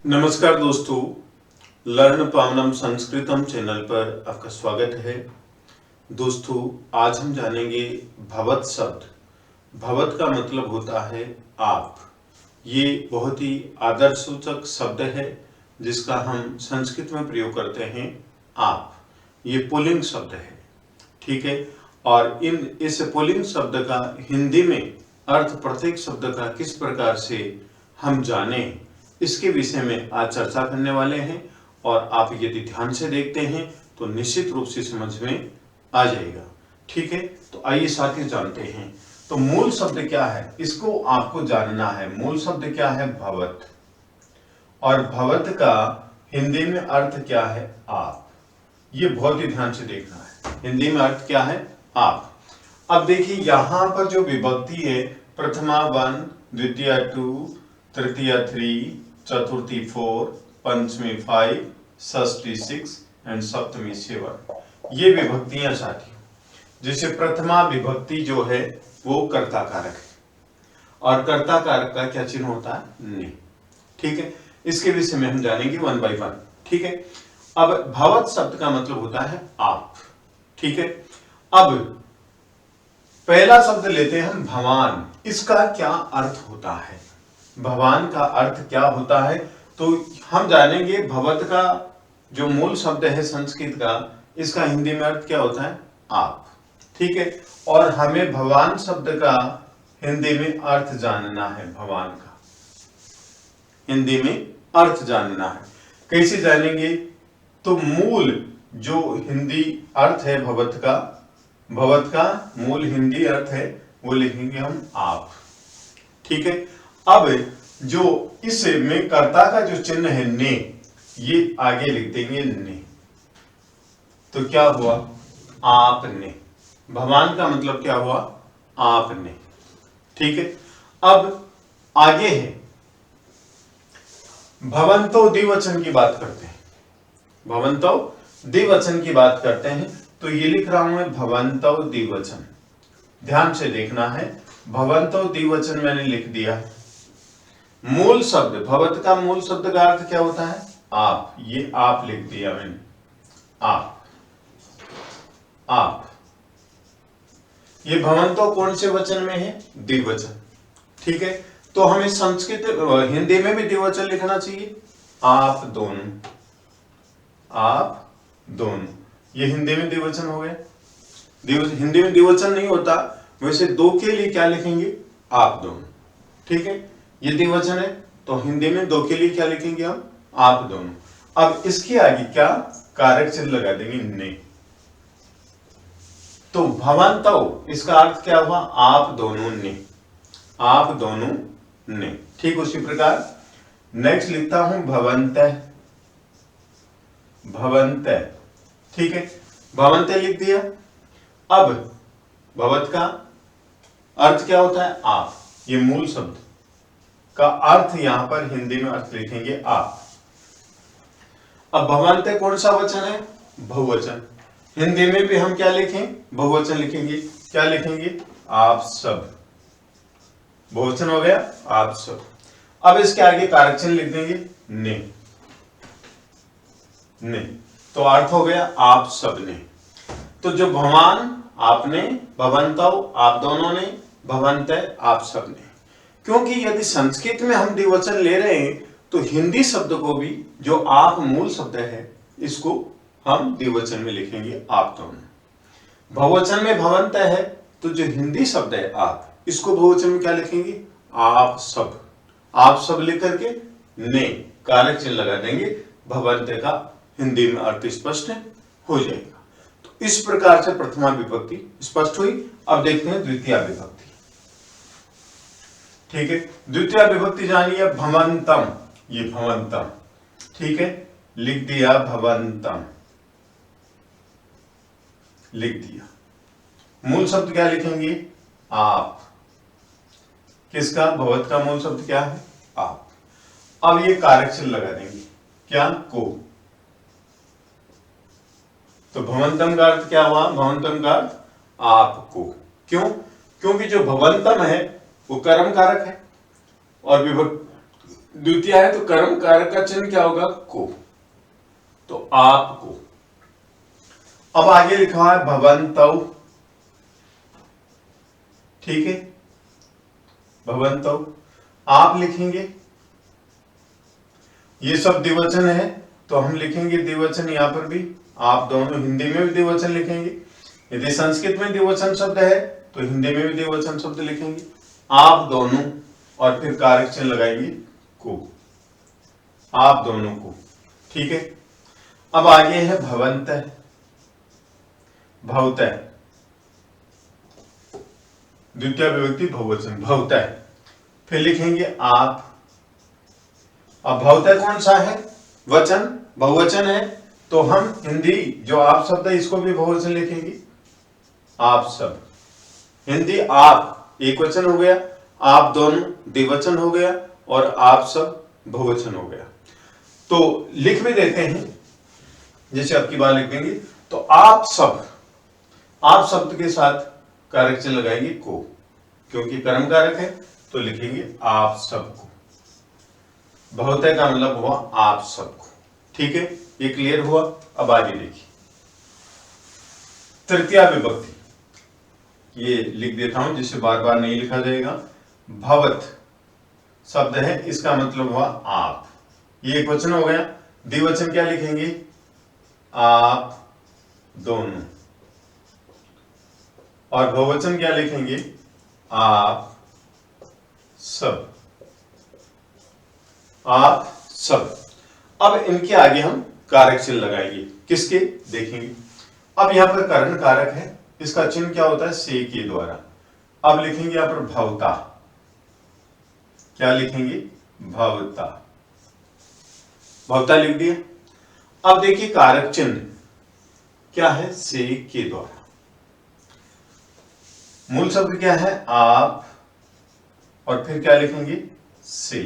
नमस्कार दोस्तों, learn पावनम संस्कृतम channel पर आपका स्वागत है। दोस्तों, आज हम जानेंगे भवत शब्द। भवत का मतलब होता है आप। ये बहुत ही आदर्शसूचक शब्द है जिसका हम संस्कृत में प्रयोग करते हैं आप। ये पुल्लिंग शब्द है, ठीक है। और इस पुल्लिंग शब्द का हिंदी में अर्थ प्रत्येक शब्द का किस प्रकार से हम जाने, इसके विषय में आज चर्चा करने वाले हैं। और आप यदि ध्यान से देखते हैं तो निश्चित रूप से समझ में आ जाएगा, ठीक है। तो आइए साथ ही जानते हैं। तो मूल शब्द क्या है, इसको आपको जानना है। मूल शब्द क्या है? भवत। और भवत का हिंदी में अर्थ क्या है? आप। ये बहुत ही ध्यान से देखना है। हिंदी में अर्थ क्या है? आप। अब देखिए, यहां पर जो विभक्ति है, प्रथमा 1, द्वितीय 2, तृतीय 3, चतुर्थी 4, पंचमी 5, षष्ठी 6 एंड सप्तमी 7, ये विभक्तियां साथियों। जैसे प्रथमा विभक्ति जो है वो कर्ता कारक है और कर्ता कारक का क्या चिन्ह होता है? ने, ठीक है। इसके विषय में हम जानेंगे वन बाय वन, ठीक है। अब भवत शब्द का मतलब होता है आप, ठीक है। अब पहला शब्द लेते हैं हम भवान। इसका क्या अर्थ होता है? भगवान का अर्थ क्या होता है? तो हम जानेंगे भवत का जो मूल शब्द है संस्कृत का, इसका हिंदी में अर्थ क्या होता है? आप, ठीक है। और हमें भगवान शब्द का हिंदी में अर्थ जानना है। भगवान का हिंदी में अर्थ जानना है। कैसे जानेंगे? तो मूल जो हिंदी अर्थ है भवत का मूल हिंदी अर्थ है वो लिखेंगे हम आप, ठीक है। अब जो इसमें कर्ता का जो चिन्ह है ने, ये आगे लिख देंगे ने। तो क्या हुआ? आपने। भगवान का मतलब क्या हुआ? आपने, ठीक है। अब आगे है भवंतो द्विवचन की बात करते हैं। भवंतो द्विवचन की बात करते हैं तो ये लिख रहा हूं मैं भवंतो द्विवचन। ध्यान से देखना है। भवंतो द्विवचन मैंने लिख दिया। मूल शब्द भवत का मूल शब्द का अर्थ क्या होता है? आप। ये आप लिख दिया मैंने, आप। ये भवंतो कौन से वचन में है? द्विवचन, ठीक है। तो हमें संस्कृत हिंदी में भी द्विवचन लिखना चाहिए। आप दोनों, आप दोनों, ये हिंदी में द्विवचन हो गया। हिंदी में द्विवचन नहीं होता, वैसे दो के लिए क्या लिखेंगे? आप दोनों, ठीक है। ये द्विवचन है तो हिंदी में दो के लिए क्या लिखेंगे हम? आप दोनों। अब इसके आगे क्या कारक चिन्ह लगा देंगे? ने। तो भवंतो, इसका अर्थ क्या हुआ? आप दोनों ने, आप दोनों ने, ठीक। उसी प्रकार नेक्स्ट लिखता हूं भवंतः, भवंतः, ठीक है। भवंतः लिख दिया। अब भवत का अर्थ क्या होता है? आप। ये मूल शब्द का अर्थ यहां पर हिंदी में अर्थ लिखेंगे आप। अब भवंतः कौन सा वचन है? बहुवचन। हिंदी में भी हम क्या लिखें? बहुवचन लिखेंगे। क्या लिखेंगे? आप सब। बहुवचन हो गया, आप सब। अब इसके आगे कारक चिन्ह लिख देंगे ने, ने। तो अर्थ हो गया आप सब ने। तो जो भगवान आपने, भवंतो आप दोनों ने, भवंतः आप सब ने। क्योंकि यदि संस्कृत में हम द्विवचन ले रहे हैं तो हिंदी शब्द को भी, जो आप मूल शब्द है, इसको हम द्विवचन में लिखेंगे आप दोनों। बहुवचन में भवंतः है तो जो हिंदी शब्द है आप, इसको बहुवचन में क्या लिखेंगे? आप सब। आप सब लिख करके ने कारक चिन्ह लगा देंगे। भवंतः का हिंदी में अर्थ स्पष्ट हो जाएगा। तो इस प्रकार से प्रथमा विभक्ति स्पष्ट हुई। अब देखते हैं द्वितीय विभक्ति, ठीक है। द्वितीय विभक्ति जानिए भवंतम। ये भवंतम, ठीक है। लिख दिया भवंतम, लिख दिया। मूल शब्द क्या लिखेंगे? आप। किसका? भवत का मूल शब्द क्या है? आप। अब ये कारक चिन्ह लगा देंगे, क्या? को। तो भवंतम का अर्थ क्या हुआ? भवंतम का अर्थ आपको। क्यों? क्योंकि जो भवंतम है वो कर्म कारक है और द्वितीय है तो कर्म कारक का चिन्ह क्या होगा, को, तो आपको। अब आगे लिखा है भवन्तौ, ठीक है, भवन्तौ आप लिखेंगे, ये सब द्विवचन है तो हम लिखेंगे द्विवचन यहां पर भी, आप दोनों हिंदी में भी द्विवचन लिखेंगे, यदि संस्कृत में द्विवचन शब्द है तो हिंदी में भी द्विवचन शब्द लिखेंगे, आप दोनों, और फिर कारक चिन्ह लगाएंगे को, आप दोनों को, ठीक है। अब आगे है भवन्तः, भवतः, द्वितीय विभक्ति बहुवचन भवतः, फिर लिखेंगे आप। अब भवतः कौन सा है, वचन, बहुवचन है तो हम हिंदी जो आप शब्द है इसको भी बहुवचन लिखेंगे, आप सब। हिंदी आप एक वचन हो गया, आप दोनों द्विवचन हो गया, और आप सब बहुवचन हो गया। तो लिख भी देते हैं, जैसे अब की बार लिख देंगे तो आप सब, आप शब्द के साथ कारक चिन्ह लगाएंगे को, क्योंकि कर्म कारक है तो लिखेंगे आप सबको। बहुतय का मतलब हुआ आप सबको, ठीक है, ये क्लियर हुआ। अब आगे देखिए तृतीय विभक्ति, ये लिख देता हूं जिससे बार बार नहीं लिखा जाएगा। भवत शब्द है, इसका मतलब हुआ आप, ये एक वचन हो गया। द्विवचन क्या लिखेंगे, आप दोनों, और बहुवचन क्या लिखेंगे, आप सब, आप सब। अब इनके आगे हम कारक चिन्ह लगाएंगे, किसके देखेंगे। अब यहां पर कर्ण कारक है, इसका चिन्ह क्या होता है, से के द्वारा। अब लिखेंगे यहां पर भवता, क्या लिखेंगे, भवता, भवता लिख दिया। अब देखिए कारक चिन्ह क्या है, से के द्वारा। मूल शब्द क्या है, आप, और फिर क्या लिखेंगे, से,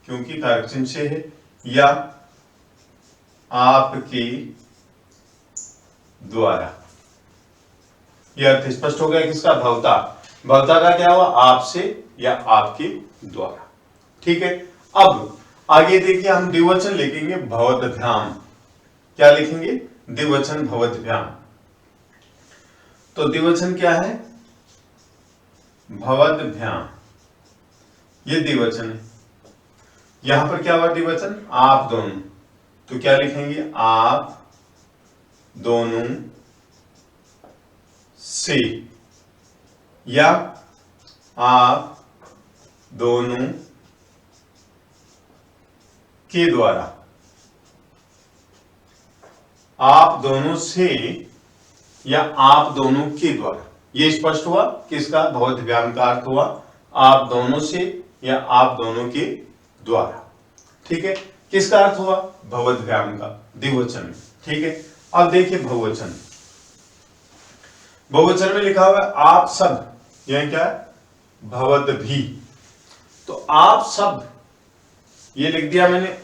क्योंकि कारक चिन्ह से है, या आपके द्वारा। यह अर्थ स्पष्ट हो गया किसका, भवता। भवता का क्या हुआ, आपसे या आपके द्वारा, ठीक है। अब आगे देखिए हम द्विवचन लिखेंगे भवद्भ्याम, क्या लिखेंगे, द्विवचन भवद्भ्याम। तो द्विवचन क्या है, भवद्भ्याम, ये द्विवचन है। यहां पर क्या हुआ द्विवचन, आप दोनों, तो क्या लिखेंगे, आप दोनों से, या आप दोनों के द्वारा। आप दोनों से या आप दोनों के द्वारा, ये स्पष्ट हुआ किसका, भवद्भ्याम का अर्थ हुआ आप दोनों से या आप दोनों के द्वारा, ठीक है। किसका अर्थ हुआ, भवद्भ्याम का, द्विवचन में, ठीक है। अब देखिए बहुवचन, बहुवचन में लिखा हुआ है आप सब, यह क्या है, भवद्भी, तो आप सब ये लिख दिया मैंने,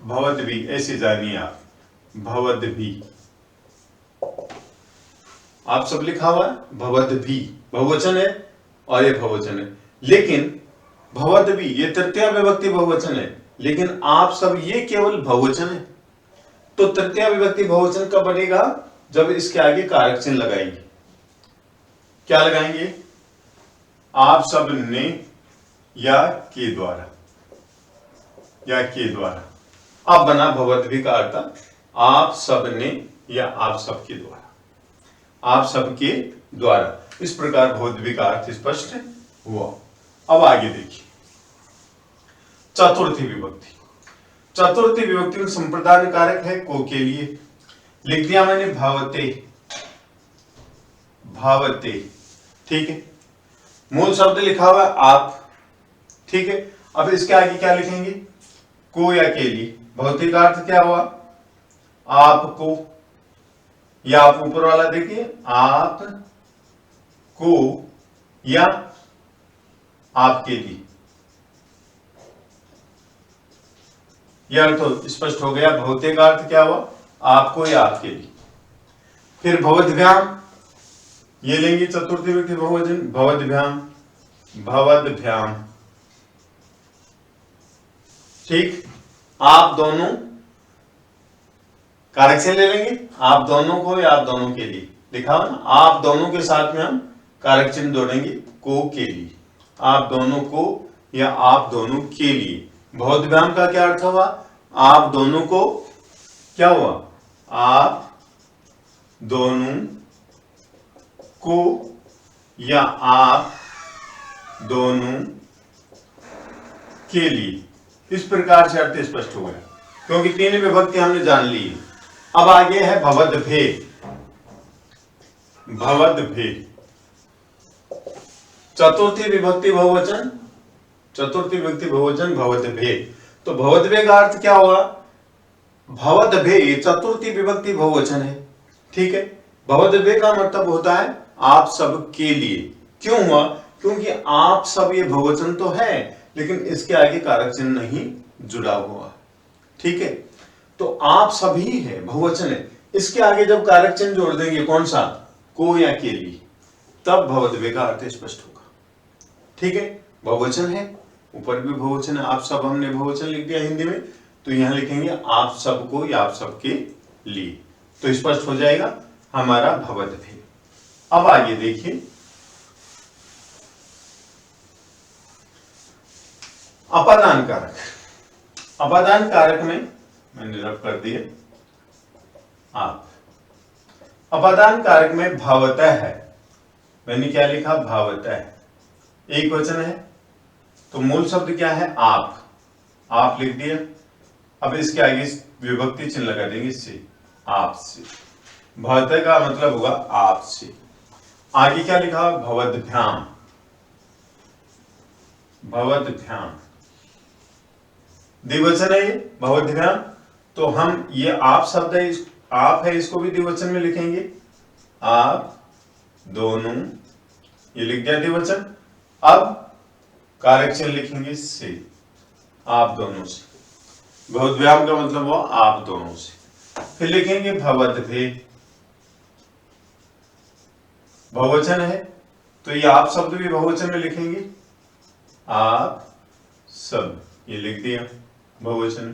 भवद्भी ऐसे जानिए आप, भवद्भी, आप सब लिखा हुआ है, भवद्भी बहुवचन है और ये बहुवचन है, लेकिन भवद्भी ये तृतीय विभक्ति बहुवचन है, लेकिन आप सब ये केवल बहुवचन है। तो तृतीय विभक्ति बहुवचन कब बनेगा, जब इसके आगे कारक चिन्ह लगाएंगे, क्या लगाएंगे, आप सब ने या के द्वारा, या के द्वारा। अब बना भवद्भी का अर्थ आप सब ने या आप सबके द्वारा, आप सबके द्वारा। इस प्रकार भवद्भी का अर्थ स्पष्ट हुआ। अब आगे देखिए चतुर्थी विभक्ति, चतुर्थी विभक्ति में संप्रदान कारक है को के लिए, लिख दिया मैंने भावते, भावते, ठीक है। मूल शब्द लिखा हुआ आप, ठीक है। अब इसके आगे क्या लिखेंगे, को या के लिए। भौतिक अर्थ क्या हुआ, आपको, या आप ऊपर वाला देखिए, आप को या आपके लिए, यह अर्थ स्पष्ट हो गया। भौतिक अर्थ क्या हुआ, आपको या आपके लिए। फिर भवद्भ्याम, ये लेंगे चतुर्थी विभक्ति बहुवचन, भवद्भ्याम, भवद्भ्याम, ठीक, आप दोनों कारक चिन्ह ले लेंगे, आप दोनों को या आप दोनों के लिए लिखा हो ना, आप दोनों के साथ में हम कारक चिन्ह जोड़ेंगे को के लिए, आप दोनों को या आप दोनों के लिए। बहुव्याम का क्या अर्थ हुआ, आप दोनों को क्या हुआ, आप दोनों को या आप दोनों के लिए। इस प्रकार से अर्थ स्पष्ट हो गया, क्योंकि तीन विभक्ति हमने जान ली। अब आगे है भवद्भे। भवद्भे चतुर्थी विभक्ति बहुवचन, चतुर्थी विभक्ति बहुवचन भवद्भे। तो भवद्भे का अर्थ क्या हुआ, भवद्भे चतुर्थी विभक्ति बहुवचन है, ठीक है। भवद्भे का मतलब होता है आप सब के लिए। क्यों हुआ, क्योंकि आप सब ये बहुवचन तो है, लेकिन इसके आगे कारक चिन्ह नहीं जुड़ा हुआ, ठीक है। तो आप सभी है, बहुवचन है, इसके आगे जब कारक चिन्ह जोड़ देंगे, कौन सा, को या के लिए, तब भवद्भे का अर्थ स्पष्ट होगा, ठीक है। बहुवचन है, ऊपर भी बहुवचन है, आप सब हमने बहुवचन लिख दिया हिंदी में, तो यहां लिखेंगे आप सबको या आप सबके लिए, तो स्पष्ट हो जाएगा हमारा भवद्भे। अब आगे देखिए, अपादान कारक। अपादान कारक में मैंने रब कर दिए आप। अपादान कारक में भावतः है, मैंने क्या लिखा, भावतः, एक वचन है, तो मूल शब्द क्या है, आप लिख दिया। अब इसके आगे विभक्ति चिन्ह लगा देंगे से, आपसे। भवतः का मतलब होगा आपसे। आगे क्या लिखा, भवद्भ्याम। भवद्भ्याम द्विवचन है ये, भवद्भ्याम, तो हम ये आप शब्द है, आप है, इसको भी द्विवचन में लिखेंगे, आप दोनों, ये लिख दिया द्विवचन। अब कारक चिन्ह लिखेंगे से, आप दोनों से। भवद्भ्याम का मतलब हुआ आप दोनों से। फिर लिखेंगे भवद्भे, बहुवचन है, तो ये आप शब्द भी बहुवचन में लिखेंगे, आप सब, ये लिख दिया बहुवचन।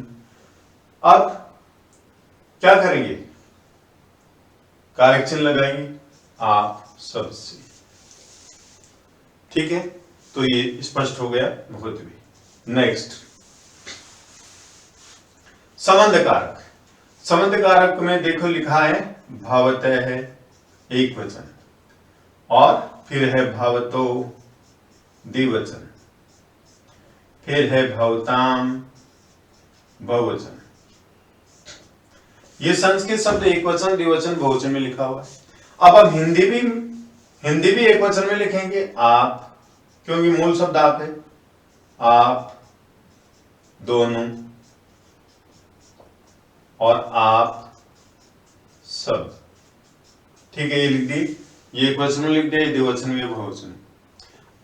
अब क्या करेंगे, कारक चिन्ह लगाएंगे, आप सबसे, ठीक है। तो ये स्पष्ट हो गया भवद्भे। नेक्स्ट, संबंध कारक। संबंध कारक में देखो लिखा है भावतः है, एक वचन, और फिर है भावतो, द्विवचन, फिर है भवताम, बहुवचन। ये संस्कृत शब्द एक वचन, द्विवचन, बहुवचन में लिखा हुआ है। अब हिंदी भी एक वचन में लिखेंगे, आप, क्योंकि मूल शब्द आप है, आप दोनों और आप सब, ठीक है, ये लिख दी, ये एक वचन में लिख दिया, द्विवचन में, बहुवचन।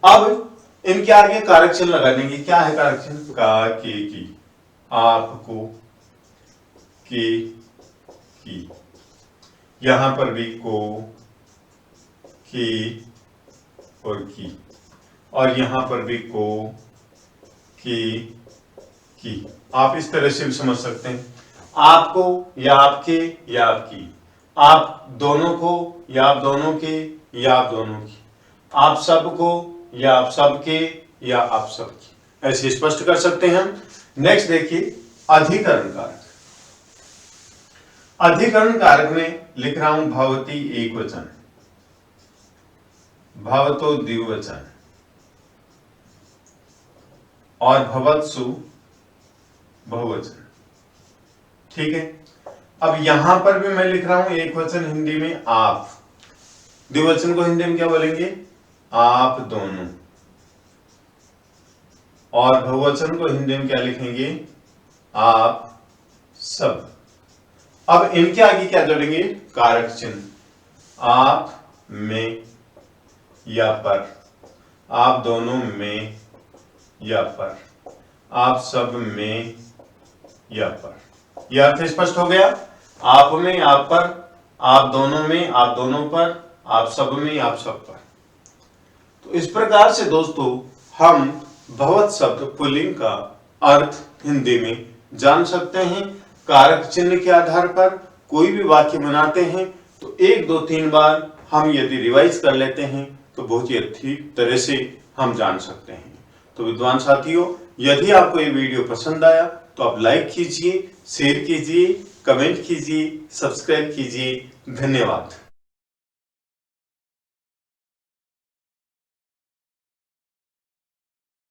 अब इनके आगे कारक चिन्ह लगा देंगे। क्या है कारक चिन्ह, का, के, की, आपको, के, की, यहां पर भी को, के और की, और यहां पर भी को, के, की। आप इस तरह से भी समझ सकते हैं, आपको या आपके या आपकी, आप दोनों को या आप दोनों के या आप दोनों की, आप सबको या आप सबके या आप सबकी, ऐसे स्पष्ट कर सकते हैं हम। नेक्स्ट देखिए, अधिकरण कारक। अधिकरण कारक में लिख रहा हूं भवती एक वचन, भवतो द्विवचन, और भवत्सु बहुवचन, ठीक है। अब यहां पर भी मैं लिख रहा हूं एक वचन हिंदी में आप, द्विवचन को हिंदी में क्या बोलेंगे, आप दोनों, और बहुवचन को हिंदी में क्या लिखेंगे, आप सब। अब इनके आगे क्या जोड़ेंगे, कारक चिन्ह, आप में या पर, आप दोनों में या पर, आप सब में या पर। यह अर्थ स्पष्ट हो गया, आप में, आप पर, आप दोनों में, आप दोनों पर, आप सब में, आप सब पर। तो इस प्रकार से दोस्तों हम भवत शब्द पुल्लिंग का अर्थ हिंदी में जान सकते हैं। कारक चिन्ह के आधार पर कोई भी वाक्य बनाते हैं तो 1, 2, 3 बार हम यदि रिवाइज कर लेते हैं तो बहुत ही अच्छी तरह से हम जान सकते हैं। तो विद्वान साथियों, यदि आपको ये वीडियो पसंद आया तो आप लाइक कीजिए, शेयर कीजिए, कमेंट कीजिए, सब्सक्राइब कीजिए। धन्यवाद।